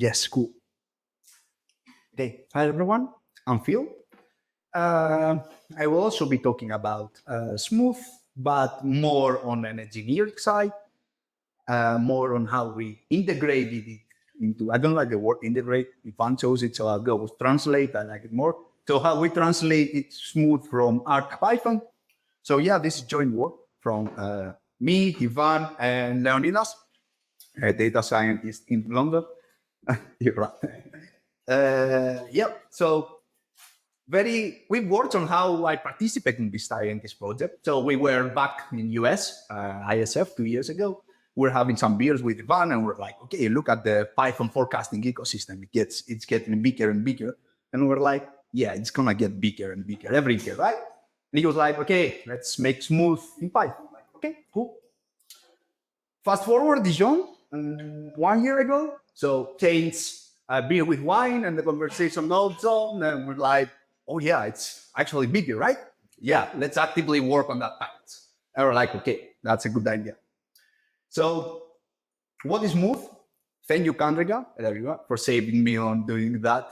Yes, cool. Okay, hi everyone. I'm Phil. I will also be talking about Smooth, but more on an engineering side, more on how we integrated it into. I don't like the word integrate. Ivan chose it, so I'll go with translate. I like it more. So how we translate it Smooth from R to Python. So yeah, this is joint work from me, Ivan, and Leonidas, a data scientist in London. You're right. Yep. So we worked on how I participate in this project. So we were back in US, ISF 2 years ago. We're having some beers with Ivan, and we're like, okay, look at the Python forecasting ecosystem. It's getting bigger and bigger, and we're like, yeah, it's gonna get bigger and bigger every year, right? And he was like, okay, let's make Smooth in Python. Like, okay, cool. Fast forward, Dijon, 1 year ago. So change beer with wine, and the conversation goes on, and we're like, oh yeah, it's actually bigger, right? Yeah, let's actively work on that path. And we're like, okay, that's a good idea. So what is Smooth? Thank you, Kandriga, for saving me on doing that.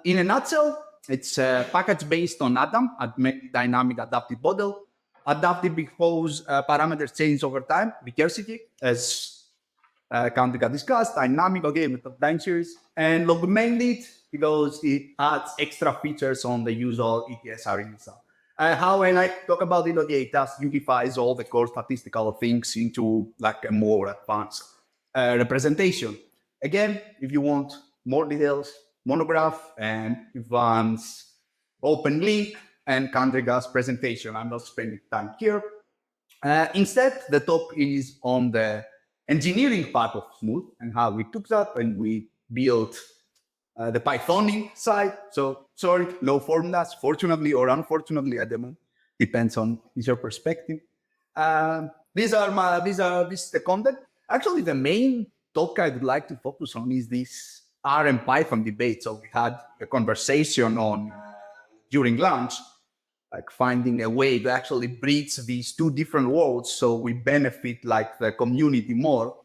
In a nutshell, it's a package based on Augmented Dynamic Adaptive Model. Adaptive because parameters change over time, recursivity, as Kandriga discussed, dynamic, okay, with time series, and augmented because it adds extra features on the usual ETS ARIMA stuff. How when I talk about it, okay, it just unifies all the core statistical things into like a more advanced representation. Again, if you want more details, monograph and advanced open link and Kandriga's presentation. I'm not spending time here. Instead, the talk is on the engineering part of Smooth and how we took that and we built the Pythonic side. So sorry, no formulas, fortunately or unfortunately at the moment. Depends on your perspective. This is the content. Actually, the main talk I would like to focus on is this R and Python debate. So we had a conversation on during lunch, like finding a way to actually bridge these two different worlds so we benefit like the community more.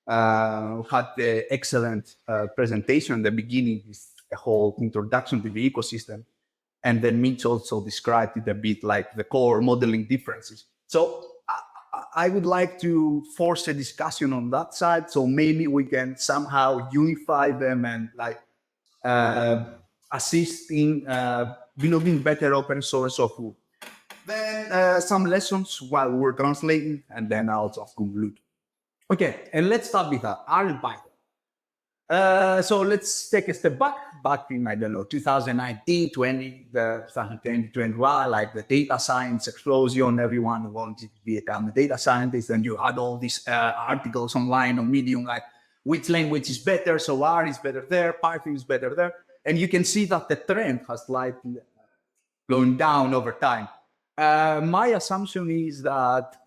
Had the excellent presentation at the beginning, is a whole introduction to the ecosystem. And then Mitch also described it a bit like the core modeling differences. So I would like to force a discussion on that side. So maybe we can somehow unify them and like assist in building better open source of food. Then some lessons while we're translating, and then I'll just conclude. Okay, and let's start with that, R and Python. So let's take a step back in, I don't know, 2019, 20, the 2020, 21, like the data science explosion, everyone wanted to become a data scientist, and you had all these articles online on Medium, like which language is better, so R is better there, Python is better there, and you can see that the trend has slightly going down over time. My assumption is that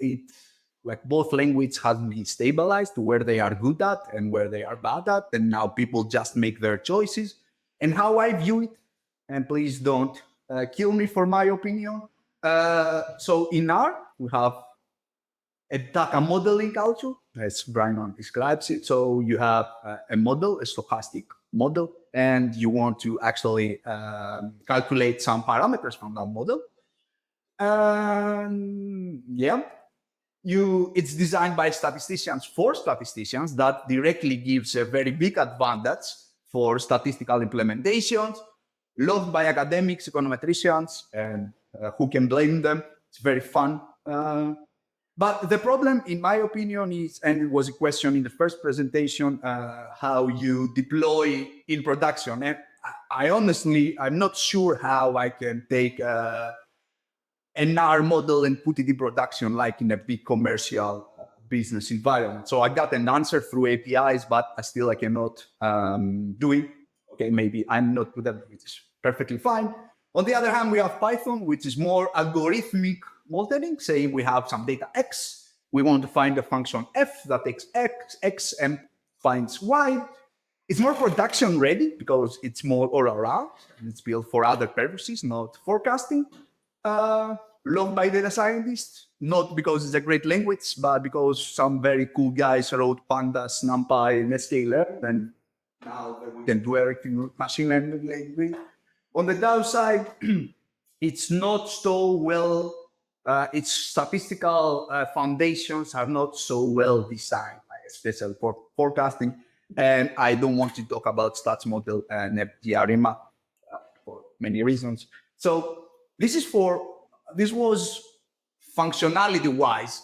like both languages have been stabilized to where they are good at and where they are bad at, and now people just make their choices. And how I view it, and please don't kill me for my opinion. So in R, we have a data modeling culture, as Brian describes it. So you have a model, a stochastic model, and you want to actually calculate some parameters from that model. Yeah, it's designed by statisticians for statisticians. That directly gives a very big advantage for statistical implementations, loved by academics, econometricians, and who can blame them? It's very fun. But the problem, in my opinion, is, and it was a question in the first presentation, how you deploy in production. And I honestly, I'm not sure how I can take an R model and put it in production like in a big commercial business environment. So I got an answer through APIs, but I cannot do it. Okay, maybe I'm not good at it, which is perfectly fine. On the other hand, we have Python, which is more algorithmic modeling, saying we have some data X, we want to find a function F that takes X and finds Y. It's more production ready because it's more all around, and it's built for other purposes, not forecasting. Loved by data scientists, not because it's a great language, but because some very cool guys wrote pandas, numpy, and sklearn, and now that we can do everything with machine learning. On the downside, it's not so well, its statistical foundations are not so well designed, especially for forecasting. And I don't want to talk about stats model and the ARIMA for many reasons. So this was functionality-wise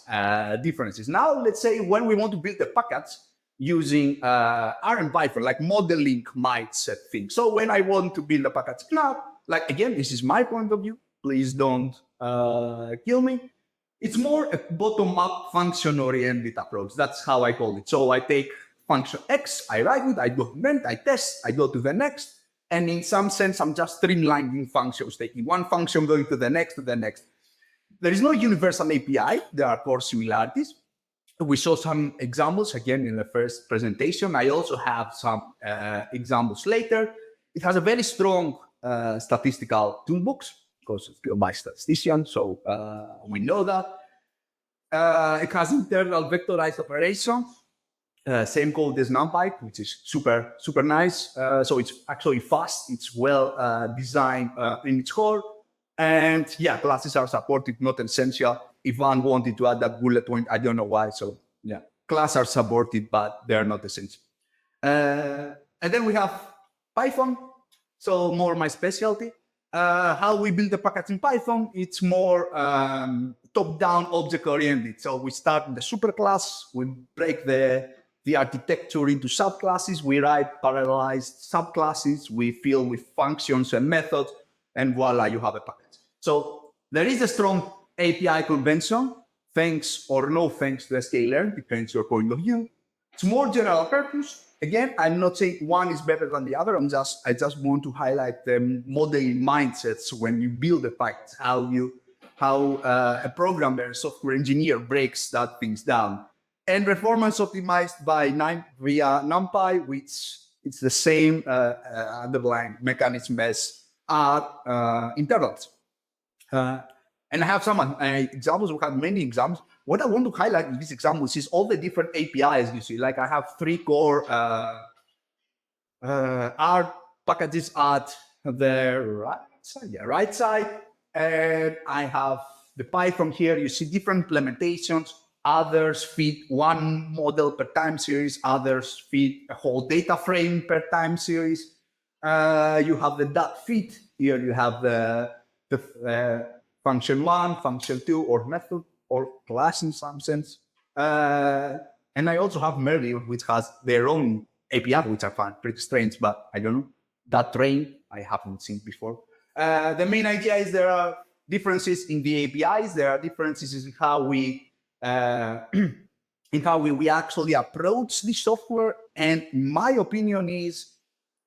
differences. Now, let's say when we want to build the package using R and Python, like modeling mindset thing. So when I want to build a package now, like again, this is my point of view. Please don't kill me. It's more a bottom-up function-oriented approach. That's how I call it. So I take function X, I write it, I document, I test, I go to the next. And in some sense, I'm just streamlining functions, taking one function, going to the next, to the next. There is no universal API. There are core similarities. We saw some examples again in the first presentation. I also have some examples later. It has a very strong statistical toolbox because it's built by statisticians, so we know that. It has internal vectorized operations, same code as NumPy, which is super, super nice. So it's actually fast. It's well designed in its core. And yeah, classes are supported, not essential. If one wanted to add that bullet point, I don't know why. So yeah, classes are supported, but they are not essential. And then we have Python. So more my specialty. How we build the package in Python, it's more top-down object-oriented. So we start in the superclass, we break the architecture into subclasses, we write parallelized subclasses, we fill with functions and methods, and voila, you have a package. So there is a strong API convention, thanks or no thanks to the scaler, depends your point of view. It's more general purpose. Again, I'm not saying one is better than the other. I just want to highlight the modeling mindsets when you build a package, how a programmer, software engineer breaks that things down. And performance optimized via NumPy, which it's the same underlying mechanism as our intervals. And I have some examples. We have many examples. What I want to highlight in these examples is all the different APIs you see. Like I have 3 core R packages at the right side. And I have the Python here. You see different implementations. Others feed one model per time series. Others feed a whole data frame per time series. You have the dot feed. Here you have the function 1, function 2, or method, or class in some sense. And I also have Merlin, which has their own API, which I find pretty strange, but I don't know. That train, I haven't seen before. The main idea is there are differences in the APIs. There are differences in how we actually approach the software. And my opinion is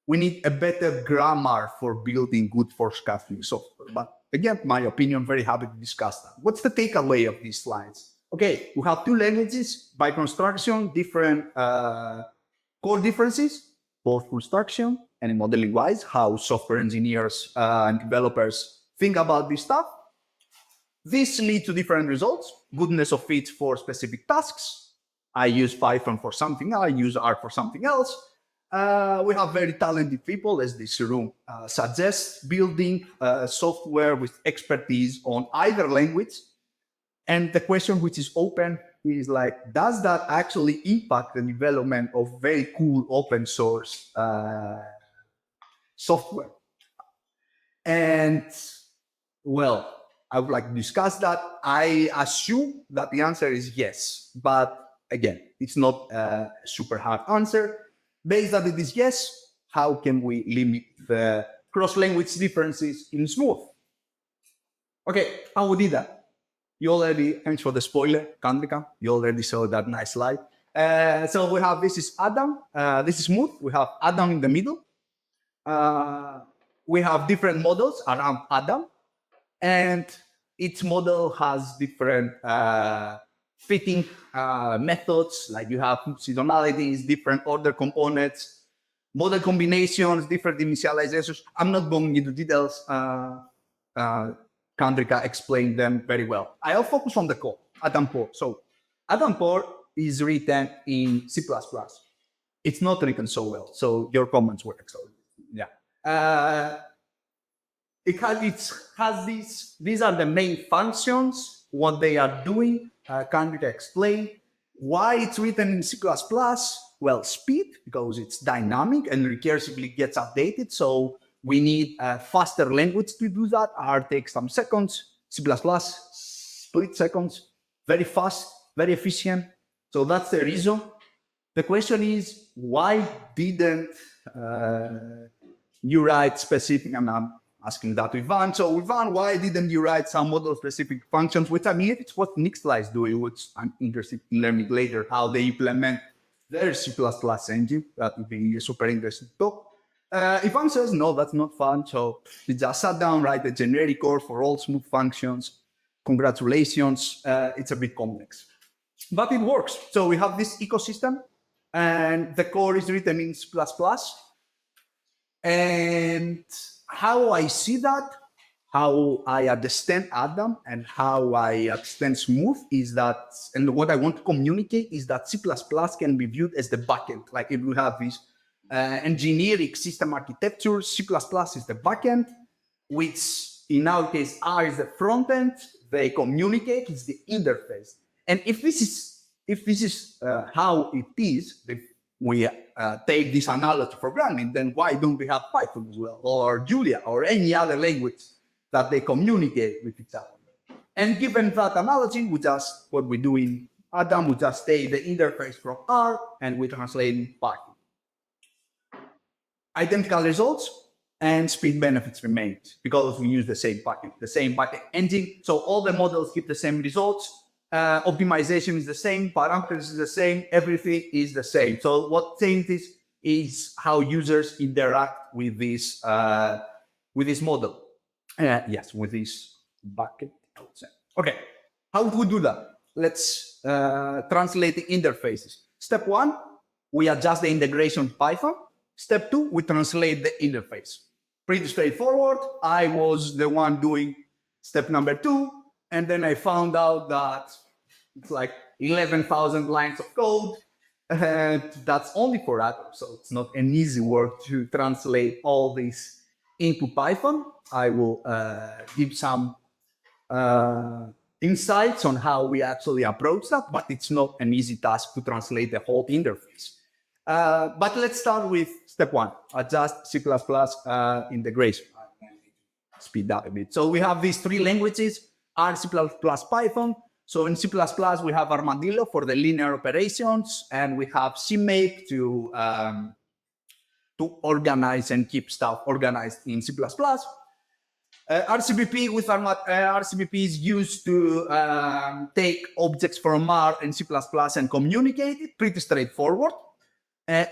we need a better grammar for building good forecasting software. But again, my opinion, very happy to discuss that. What's the takeaway of these slides? Okay, we have 2 languages by construction, different core differences, both construction and modeling-wise, how software engineers and developers think about this stuff. This leads to different results, goodness of fit for specific tasks. I use Python for something, I use R for something else. We have very talented people, as this room suggests, building software with expertise on either language. And the question which is open is like, does that actually impact the development of very cool open source software? And well, I would like to discuss that. I assume that the answer is yes, but again, it's not a super hard answer. Based that it is yes, how can we limit the cross-language differences in Smooth? Okay, how we did that? You already, thanks for the spoiler, Kandrika. You already saw that nice slide. So we have, this is Adam, this is Smooth. We have Adam in the middle. We have different models around Adam, and each model has different fitting methods, like you have seasonalities, different order components, model combinations, different initializations. I'm not going into details. Kandrika explained them very well. I'll focus on the code, Adam Core. So Adam Core is written in C++. it's not written so well. So your comments work. So yeah. It has these are the main functions, what they are doing. Can you explain why it's written in C++? Well, speed, because it's dynamic and recursively gets updated. So we need a faster language to do that. R takes some seconds. C++, split seconds, very fast, very efficient. So that's the reason. The question is, why didn't you write specific, and I'm asking that to Ivan. So Ivan, why didn't you write some model-specific functions? Which, I mean, it's what Nixla is doing, which I'm interested in learning later, how they implement their C++ engine. That would be super interesting to talk. Ivan says, no, that's not fun. So we just sat down, write a generic core for all smooth functions. Congratulations. It's a bit complex, but it works. So we have this ecosystem, and the core is written in C++. And how I see that, how I understand Adam and how I understand Smooth is that, and what I want to communicate is that C++ can be viewed as the backend. Like if we have this engineering system architecture, C++ is the backend, which in our case, R is the front end. They communicate, it's the interface. And if this is how it is, if we take this analogy for granted, then why don't we have Python as well, or Julia, or any other language that they communicate with each other? And given that analogy, what we do in Adam, we just take the interface from R and we translate in Python. Identical results and speed benefits remain because we use the same backend engine. So all the models give the same results. Optimization is the same, parameters is the same, everything is the same. So what changes is how users interact with this model. Yes, with this bucket. Okay, how do we do that? Let's translate the interfaces. Step 1, we adjust the integration Python. Step 2, we translate the interface. Pretty straightforward. I was the one doing step number 2, and then I found out that it's like 11,000 lines of code, and that's only for Atom. So it's not an easy work to translate all this into Python. I will give some insights on how we actually approach that, but it's not an easy task to translate the whole interface. But let's start with step 1, adjust C++ integration. Speed up a bit. So we have these 3 languages, R, C++, Python. So in C++, we have Armadillo for the linear operations, and we have CMake to organize and keep stuff organized in C++. RCBP with RCBP is used to take objects from R and C++ and communicate it. Pretty straightforward.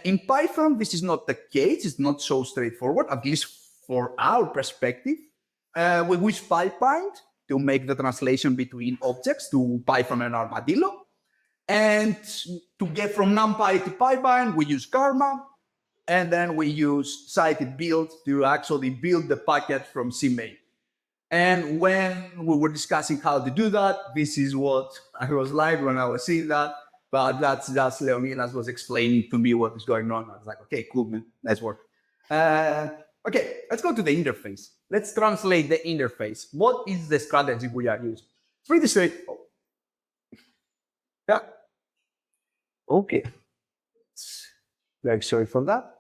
In Python, this is not the case. It's not so straightforward, at least for our perspective. We use PyPind to make the translation between objects to Python and Armadillo. And to get from NumPy to PyPind, we use Karma. And then we use cited build to actually build the packet from CMake. And when we were discussing how to do that, this is what I was like when I was seeing that. But that's just Leonidas was explaining to me what is going on. I was like, okay, cool, man, nice work. Okay, let's go to the interface. Let's translate the interface. What is the strategy we are using? It's pretty straightforward. Yeah. Okay. Very sorry for that.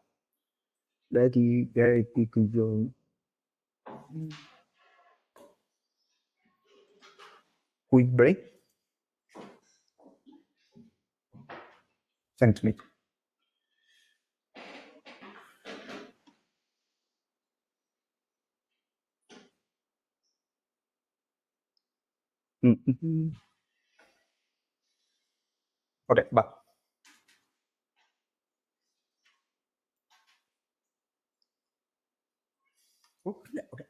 Let me very quickly go. Quick break. Thanks, mate. Okay, bye. Okay.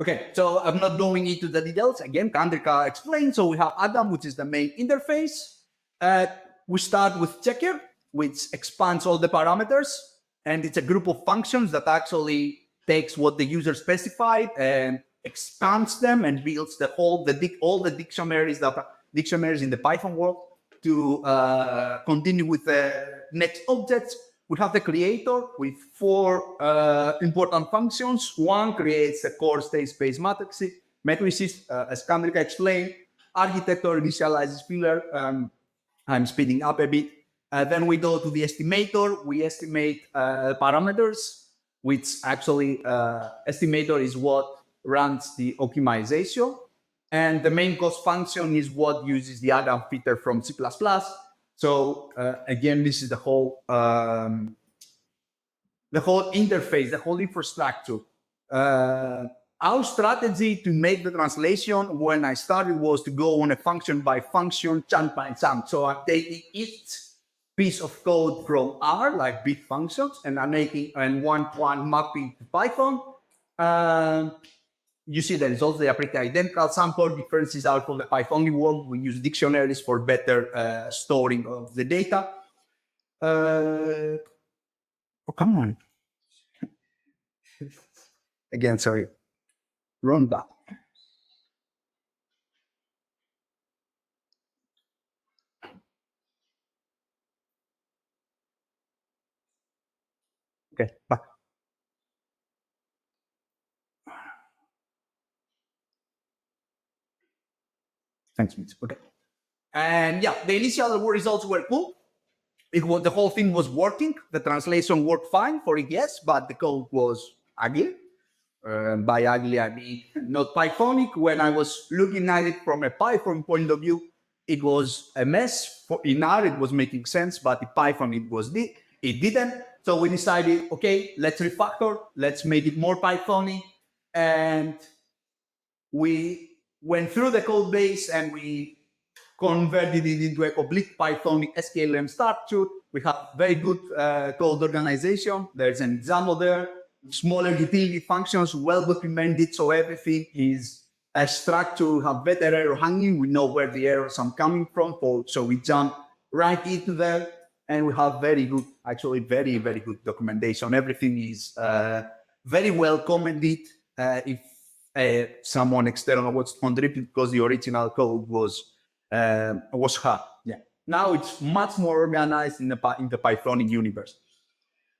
Okay, so I'm not going into the details. Again, Kandrika explained. So we have Adam, which is the main interface. We start with checker, which expands all the parameters. And it's a group of functions that actually takes what the user specified and expands them and builds all the dictionaries in the Python world. to continue with the next objects, we have the creator with 4 important functions. One creates the core state space matrices, as Kendrick explained. Architecture initializes filler. I'm speeding up a bit. Then we go to the estimator. We estimate parameters, which actually estimator is what runs the optimization. And the main cost function is what uses the add-on filter from C++. So again, this is the whole interface, the whole infrastructure. Our strategy to make the translation when I started was to go on a function by function, chunk by chunk. So I'm taking each piece of code from R, like big functions, and I'm making one mapping to Python. You see the results, they are pretty identical. Some core differences are from the Pythonic world. We use dictionaries for better storing of the data. Oh, come on. Again, sorry. Run back. Okay, back. Thanks, Mitch. Okay. And yeah, the initial results were cool. The whole thing was working. The translation worked fine for it, yes, but the code was ugly. By ugly, I mean not Pythonic. When I was looking at it from a Python point of view, it was a mess. In R, it was making sense, but in Python, it didn't. So we decided, okay, let's refactor, let's make it more Pythonic. And we went through the code base and we converted it into a complete Pythonic SKLM structure. We have very good code organization. There's an example there. Smaller utility functions, well documented, so everything is a structure. We have better error handling. We know where the errors are coming from, so we jump right into there, and we have very good, actually very, very good documentation. Everything is very well commented. If someone external wants to contribute, because the original code was hard. Yeah. Now it's much more organized in the Pythonic universe.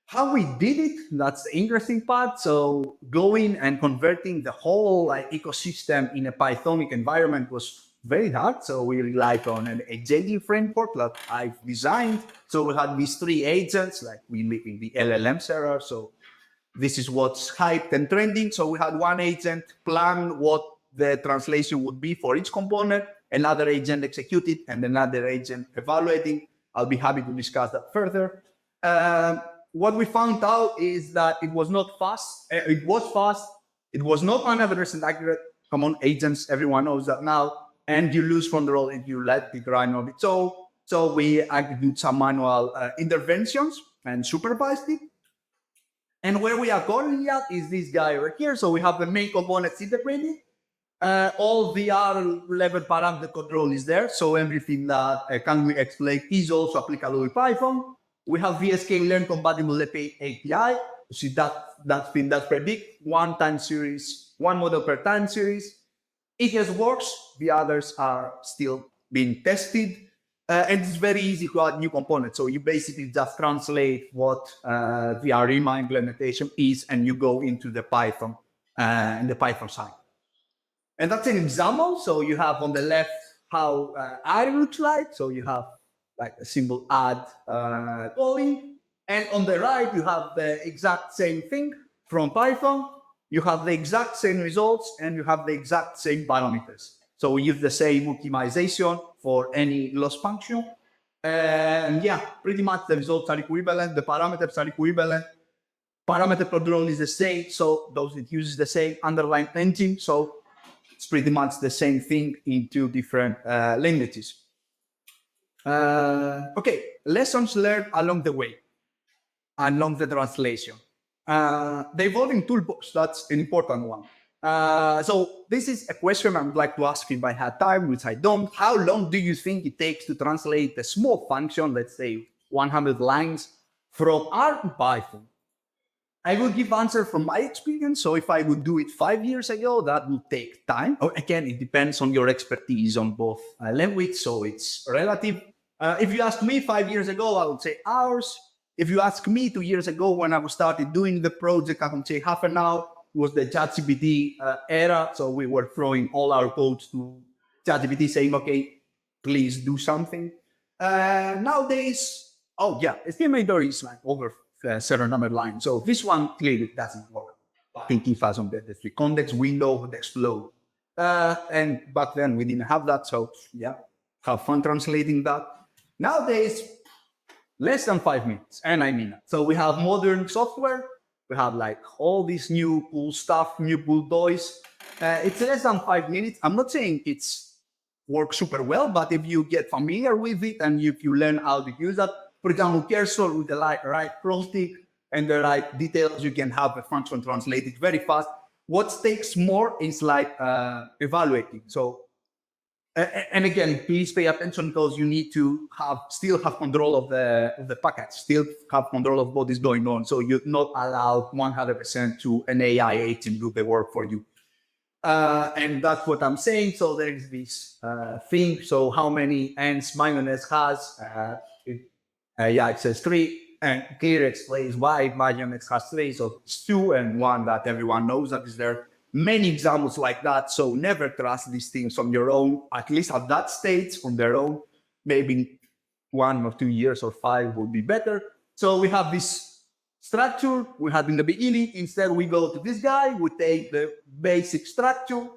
How we did it, that's the interesting part. So going and converting the whole ecosystem in a Pythonic environment was very hard. So we relied on an agentic framework that I've designed. So we had these 3 agents, like we live in the LLMs era. So this is what's hyped and trending. So we had one agent plan what the translation would be for each component, another agent execute it, and another agent evaluating. I'll be happy to discuss that further. What we found out is that it was not fast. It was fast. It was not 100% accurate. Come on, agents, everyone knows that now. And you lose control if you let it run on its own. So we did some manual interventions and supervised it. And where we are currently at is this guy right here. So we have the main components integrated. All the R-level parameter control is there. So everything that can we explain is also applicable with Python. We have VSK-Learn compatible API. You see that's pretty big. One time series, one model per time series. It just works. The others are still being tested. And it's very easy to add new components. So you basically just translate what the ARIMA implementation is, and you go into the Python, in the Python side. And that's an example. So you have on the left how I looks like. So you have like a simple add calling. And on the right, you have the exact same thing from Python. You have the exact same results, and you have the exact same parameters. So we use the same optimization for any loss function. And yeah, pretty much the results are equivalent. The parameters are equivalent. Parameter control is the same. So those it uses the same underlying engine. So it's pretty much the same thing in 2 different languages. Okay, lessons learned along the way, along the translation. The evolving toolbox, that's an important one. So this is a question I would like to ask if I had time, which I don't. How long do you think it takes to translate a small function, let's say 100 lines, from R to Python? I will give answer from my experience. So if I would do it 5 years ago, that would take time. Again, it depends on your expertise on both language, so it's relative. If you ask me 5 years ago, I would say hours. If you ask me 2 years ago when I started doing the project, I would say half an hour. It was the ChatGPT era. So we were throwing all our codes to ChatGPT saying, okay, please do something. Nowadays, oh yeah, estimator is like over a certain number of lines. So this one clearly doesn't work. Thinking fast on the three context window, the explode. And back then we didn't have that. So yeah, have fun translating that. Nowadays, less than 5 minutes, and I mean it. So we have modern software. We have like all these new cool stuff, new cool toys. It's less than 5 minutes. I'm not saying it's works super well, but if you get familiar with it and if you learn how to use that, for example, cursor with the right prostick and the right details, you can have a function translated very fast. What takes more is like evaluating. So, and again, please pay attention because you need to still have control of the package, still have control of what is going on. So you're not allowed 100% to an AI agent do the work for you. And that's what I'm saying. So there is this thing. So how many ends mayonnaise has? It says 3. And clear explains why mayonnaise has 3. So it's 2 and 1 that everyone knows that is there. Many examples like that. So never trust these things on your own, at least at that stage on their own. Maybe 1 or 2 years or 5 would be better. So we have this structure we had in the beginning. Instead, we go to this guy, we take the basic structure,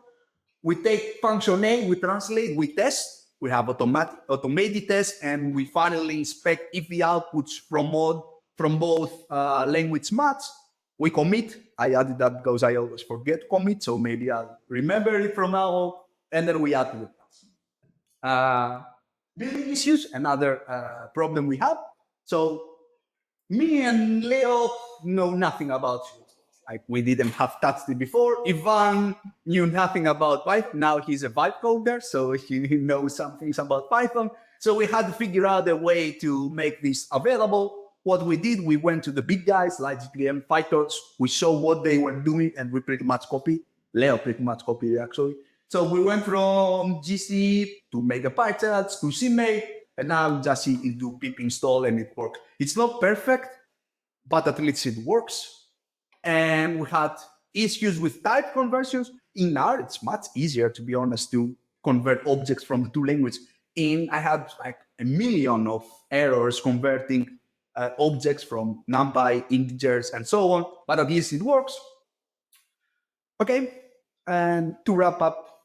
we take function A, we translate, we test, we have automated tests, and we finally inspect if the outputs from both language match. We commit. I added that because I always forget to commit, so maybe I'll remember it from now on, and then we add to the task. Building issues, another problem we have. So me and Leo know nothing about it. Like we didn't have touched it before. Ivan knew nothing about Python. Now he's a vibe coder, so he knows some things about Python. So we had to figure out a way to make this available. What we did, we went to the big guys like GTM Filotas. We saw what they were doing, and we pretty much copied. Leo pretty much copied actually. So we went from GC to MegaPyCharts to CMake, and now just do pip install and it works. It's not perfect, but at least it works. And we had issues with type conversions. In R, it's much easier, to be honest, to convert objects from the two languages. I had like a million of errors converting objects from NumPy, integers, and so on, but at least it works. Okay, and to wrap up,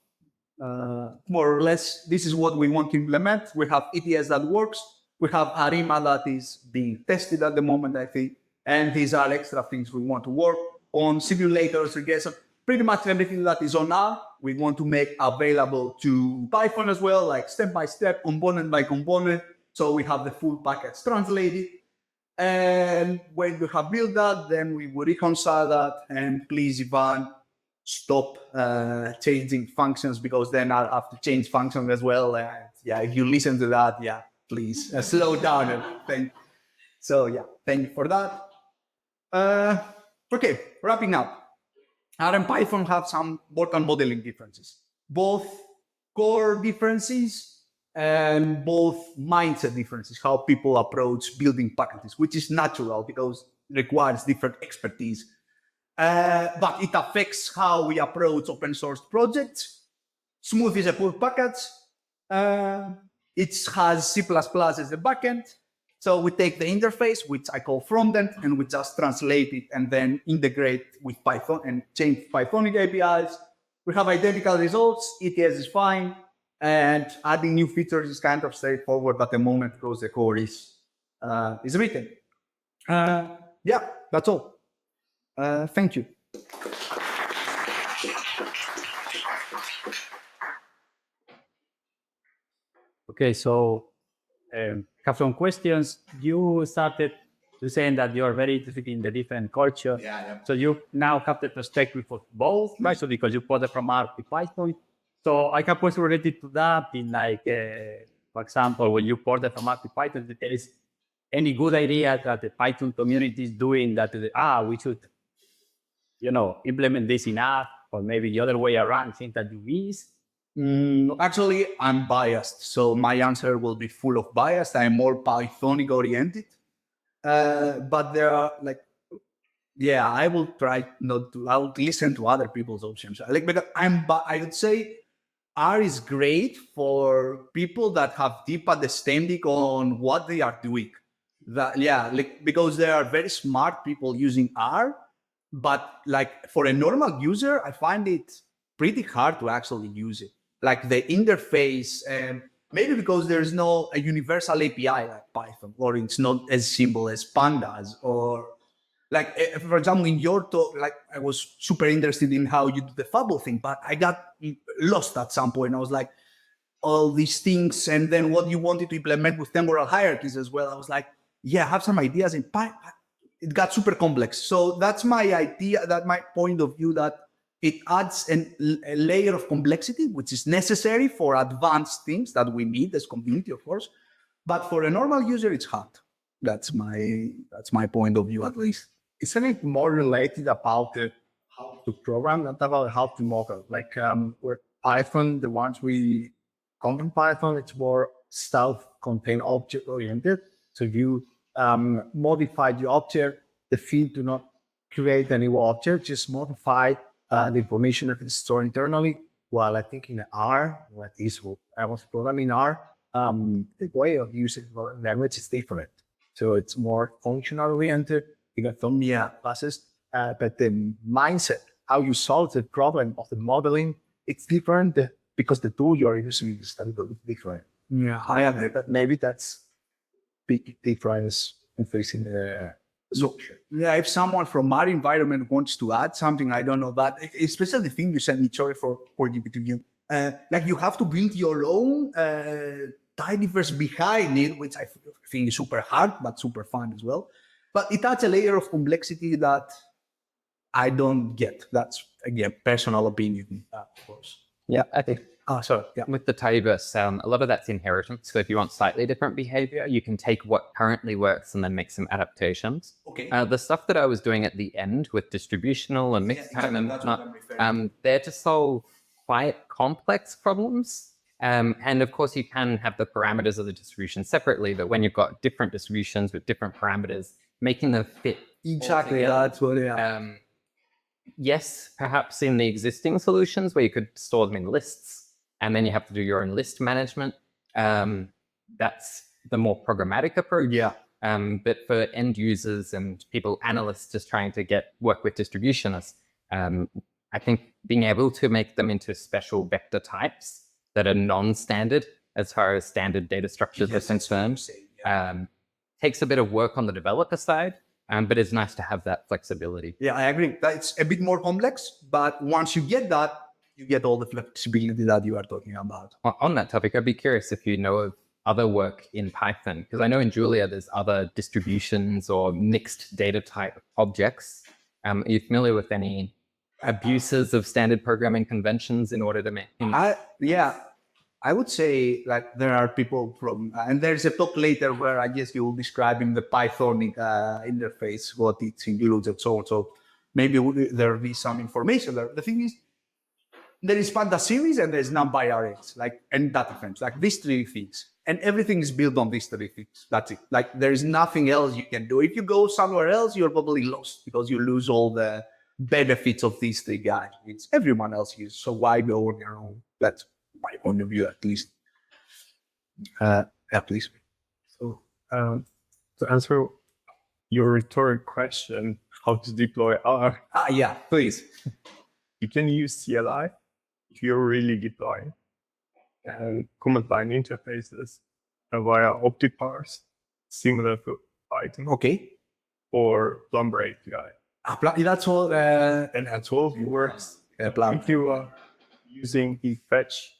more or less, this is what we want to implement. We have ETS that works. We have ARIMA that is being tested at the moment, I think. And these are extra things we want to work on, simulators, regression, pretty much everything that is on R, we want to make available to Python as well, like step by step, component by component. So we have the full package translated. And when we have built that, then we will reconcile that. And please, Ivan, stop changing functions, because then I'll have to change functions as well. Yeah, if you listen to that, yeah, please slow down. Thank you for that. Okay, wrapping up. R and Python have some important modeling differences, both core differences and both mindset differences, how people approach building packages, which is natural because it requires different expertise. But it affects how we approach open source projects. Smooth is a full package. It has C++ as the backend. So we take the interface, which I call frontend, and we just translate it and then integrate with Python and change Pythonic APIs. We have identical results. ETS is fine. And adding new features is kind of straightforward at the moment because the code is written. Yeah, that's all. Thank you. Okay, so have some questions. You started to saying that you're very interested in the different culture. Yeah. So you now have the perspective of both, right? So because you put it from R to Python. So I have questions related to that in like, for example, when you port it from R to Python, if there is any good idea that the Python community is doing that, we should, implement this in R, or maybe the other way around, things that you miss. Actually, I'm biased, so my answer will be full of bias. I'm more Pythonic oriented, but there are like, yeah, I will try not to. I'll listen to other people's options. Like, because I would say R is great for people that have deep understanding on what they are doing. That, yeah, like, because there are very smart people using R, but like for a normal user, I find it pretty hard to actually use it. Like the interface, maybe because there's no a universal API like Python, or it's not as simple as pandas, or like, for example, in your talk, like I was super interested in how you do the fable thing, but I got lost at some point. I was like, all these things, and then what you wanted to implement with temporal hierarchies as well. I was like, yeah, I have some ideas in Python. It got super complex. So that's my idea, that my point of view, that it adds a layer of complexity, which is necessary for advanced things that we need as community, of course. But for a normal user, it's hard. That's my point of view, at least. Isn't it more related about how to program, not about how to model? Like with Python, the ones we come from Python, it's more self-contained object oriented. So you modify the object, the field do not create a new object, just modify the information that is stored internally. While I think in R, at least I was programming R, the way of using the language is different. So it's more functional oriented. You got some classes, but the mindset, how you solve the problem of the modeling, it's different because the tool you're using is a little bit different. Yeah, I agree. But maybe that's big difference in facing the solution. Yeah, if someone from our environment wants to add something, I don't know, but especially the thing you said, sorry for giving to you. Like you have to build your own tidyverse behind it, which I think is super hard, but super fun as well. But it adds a layer of complexity that I don't get. That's, again, personal opinion, of course. Yeah, I think Sorry. Yeah. with the tidyverse, a lot of that's inheritance. So if you want slightly different behavior, you can take what currently works and then make some adaptations. Okay. The stuff that I was doing at the end with distributional and mixed time and whatnot, they're to solve quite complex problems. And of course, you can have the parameters of the distribution separately, but when you've got different distributions with different parameters, making them fit. Exactly. That's what, Yes, perhaps in the existing solutions where you could store them in lists, and then you have to do your own list management. That's the more programmatic approach. Yeah. But for end users and people, analysts just trying to work with distributions, I think being able to make them into special vector types that are non-standard as far as standard data structures are concerned, takes a bit of work on the developer side, but it's nice to have that flexibility. Yeah, I agree. It's a bit more complex, but once you get that, you get all the flexibility that you are talking about. On that topic, I'd be curious if you know of other work in Python, because I know in Julia there's other distributions or mixed data type objects. Are you familiar with any abuses of standard programming conventions in order to make? I would say like there are people from, and there's a talk later where I guess you will describe in the Pythonic interface what it includes and so on. So maybe there will be some information there. The thing is, there is Panda series and there's NumPy arrays, like, and data frames, like these three things. And everything is built on these three things. That's it. Like there is nothing else you can do. If you go somewhere else, you're probably lost because you lose all the benefits of these three guys. It's everyone else uses. So why go on your own? That's my point of view, at least. Please. So to answer your rhetoric question, how to deploy R, Yeah, please. you can use CLI if you're really deploying, and command line interfaces via optiparse, similar to Python, Okay. or Plumber API. That's all. And that's all works. If you are using the fetch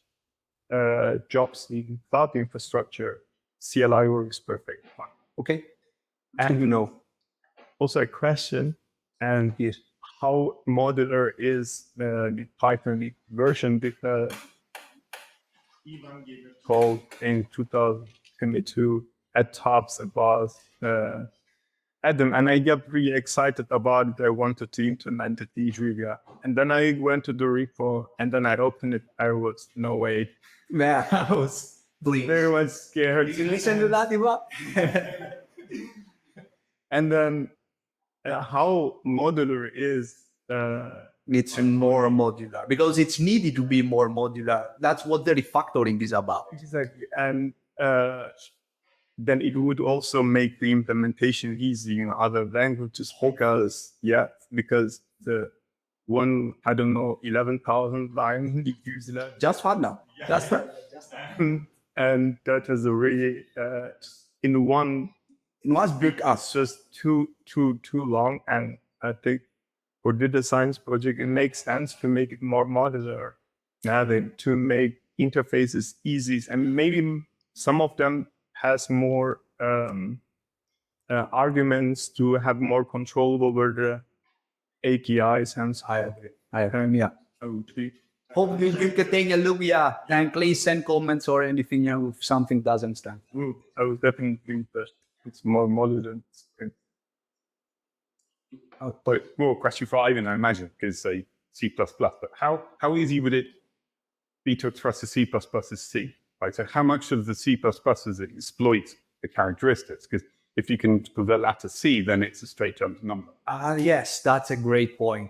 jobs in cloud infrastructure, CLI works perfect. Okay. And you know. Also a question, and Yes. how modular is the Python version? Because even given code in 2022 at tops above Adam, and I got really excited about it. I wanted to implement it easier. And then I went to the repo and then I opened it. I was, no way. Yeah, I was Very much scared. Did you listen to that, Iva? And then how modular is It's more modular because it's needed to be more modular. That's what the refactoring is about. exactly. And then it would also make the implementation easy in other languages because the one, I don't know, 11,000 lines use that. Just fun now. That's fun. And that is a really, in one, It was big us. just too long. And I think for data science project, it makes sense to make it more modular, to make interfaces easy. And maybe some of them has more arguments to have more control over the APIs and so I agree. Yeah. Hope you can take a look. Yeah. And please send comments or anything if something doesn't stand. I would definitely think that it's more modular. But more question for Ivan, I imagine, because say C++. But how easy would it be to express the C++ as C? Right. So how much of the C++ does it exploit the characteristics? Because if you can convert that to C, then it's a straight jump number. Yes, that's a great point.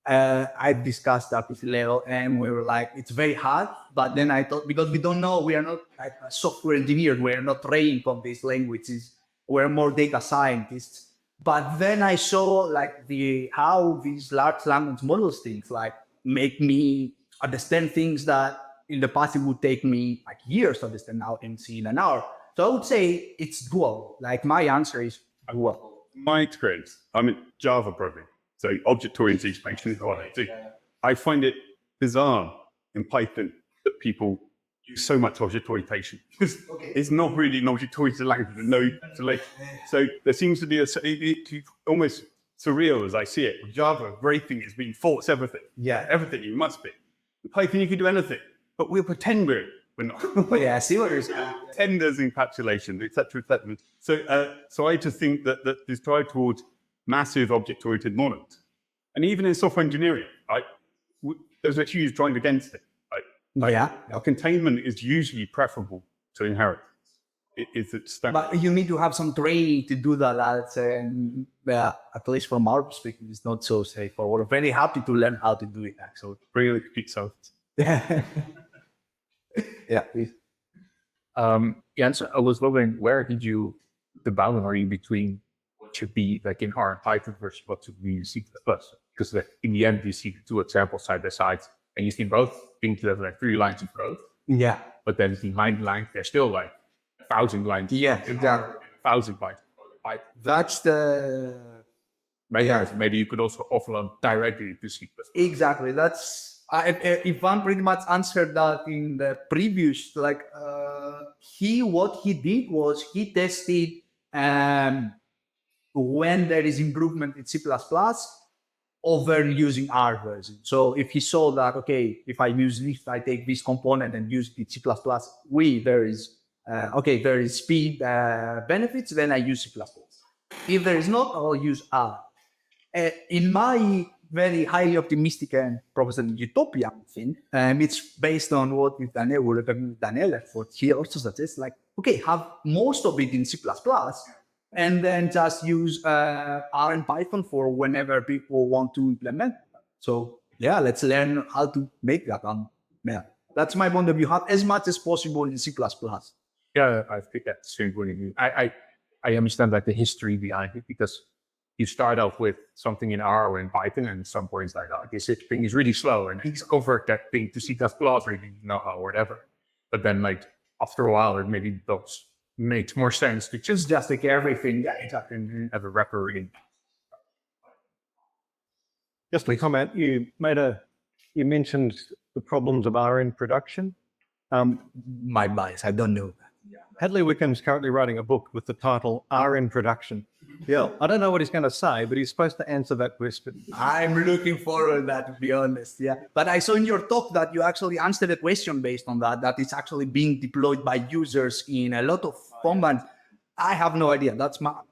I discussed that with Leo and we were like, it's very hard. But then I thought, because we don't know, we are not like a software engineer, we're not trained on these languages, we're more data scientists. But then I saw like how these large language models things like make me understand things that in the past it would take me like years to understand now and see in an hour. So I would say it's dual. Like my answer is well. My experience, I'm in Java programming, so object-oriented expansion is what I do. I find it bizarre in Python that people use so much object orientation. It's not really an object-oriented language. So there seems to be almost surreal as I see it. With Java, everything is being forced everything. Yeah. Everything you must be. With Python, you can do anything, but we'll pretend we're not. Yeah, I see what you're saying. Pretenders encapsulation, etc., etc. So I just think that this drive towards massive object-oriented models, and even in software engineering, right, there's a huge drive against it. Right? Oh yeah. Containment is usually preferable to inheritance. But you need to have some training to do that. At least from our perspective, it's not so straightforward. We're very happy to learn how to do it. Actually, really compute soft. Yeah, please. Jens, I was wondering, where did you the boundary between what should be like in R and Python versus what should be in C++? Because in the end, you see the two examples side by side, and you see both being to have like 3 lines of code. Yeah. But then the 9 lines, they're still like 1,000 lines. Yeah, exactly. 1,000 lines. That's the Maybe you could also offload directly to C++. exactly. That's Ivan pretty much answered that in the previous. Like what he did was he tested when there is improvement in C++ over using R version. So if he saw that, okay, if I use this, I take this component and use it in C++, there is speed benefits, then I use C++. If there is not, I'll use R. In my very highly optimistic and probably utopian thing, it's based on what with Daniel, we recommend with Daniel, what he also suggests, like, okay, have most of it in C++, and then just use R and Python for whenever people want to implement. So yeah, let's learn how to make that. That's my point of view. Have as much as possible in C++. Yeah, I think that's true. I understand like the history behind it, because you start off with something in R or in Python, and at some point it's like, oh, this thing is really slow, and he's convert that thing to C++ or whatever. But then like after a while, it maybe makes more sense to just take everything and have a wrapper in. Just a comment. You mentioned the problems of R in production. My bias, I don't know. Hadley Wickham's currently writing a book with the title R in Production. Yeah, I don't know what he's going to say, but he's supposed to answer that question. I'm looking forward to that, to be honest. Yeah, but I saw in your talk that you actually answered a question based on that it's actually being deployed by users in a lot of companies. I have no idea.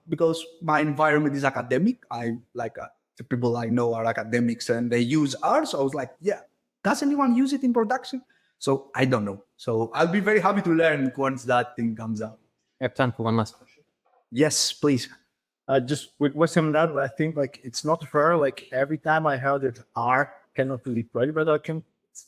Because my environment is academic. The people I know are academics and they use R. So I was like, yeah, does anyone use it in production? So I don't know. So I'll be very happy to learn once that thing comes out. I have time for one last question. Yes, please. Just with some of that, I think like it's not fair. Like every time I heard that R cannot be deployed by production,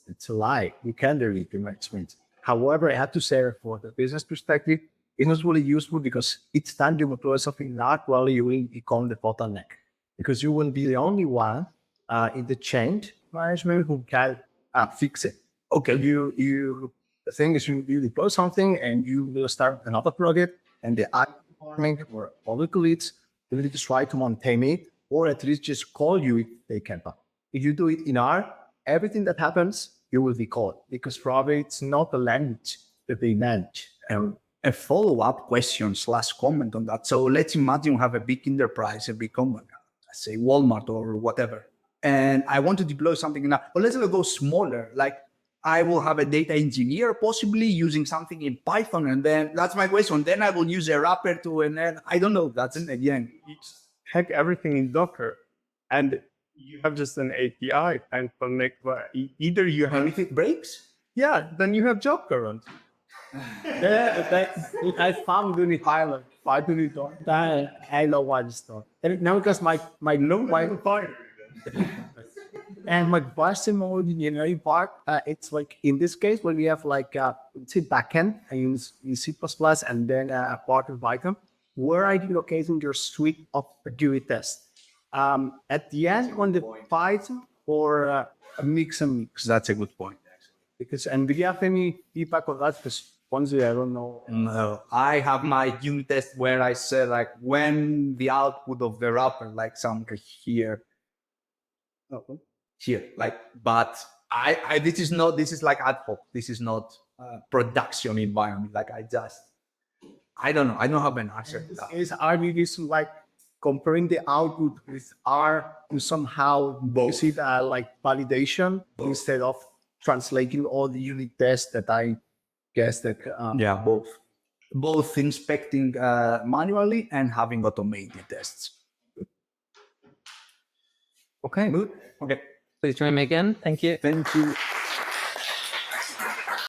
it's a lie. You can delete in my experience. However, I have to say for the business perspective, it's not really useful because each time you deploy something not well, you will become the bottleneck because you will be the only one in the change management who can fix it. Okay, the thing is you deploy something and you will start another project and the department or other colleagues will just try to maintain it or at least just call you if they can. If you do it in R, everything that happens, you will be called because probably it's not the language that they manage. A follow-up question / comment on that. So let's imagine you have a big enterprise, a big company, let's say Walmart or whatever, and I want to deploy something now. But let's go smaller. Like I will have a data engineer possibly using something in Python, and then that's my question. Then I will use a wrapper and then I don't know. That's it again. You just hack everything in Docker, and you have just an API and connect. Either you have, And if it breaks, then you have job current. I found the pilot. I know what it's done. And now because my Fire. and my question engineering part, it's like in this case when we have like say backend and use C++ and then a part of Python, where are you locating your suite of unit tests? At the end on the Python or a mix and mix? that's a good point. Because and do you have any feedback on that? Because honestly, I don't know. No, I have my unit test where I said like when the output of the wrapper, like somewhere here, like, but this is like ad hoc. This is not production environment. Like I don't know. I don't have an answer to that. Is RBD like comparing the output with R to somehow use it like validation instead of translating all the unit tests that I guess that both inspecting manually and having automated tests. Okay. Good. Okay. Please join me again. Thank you. Thank you.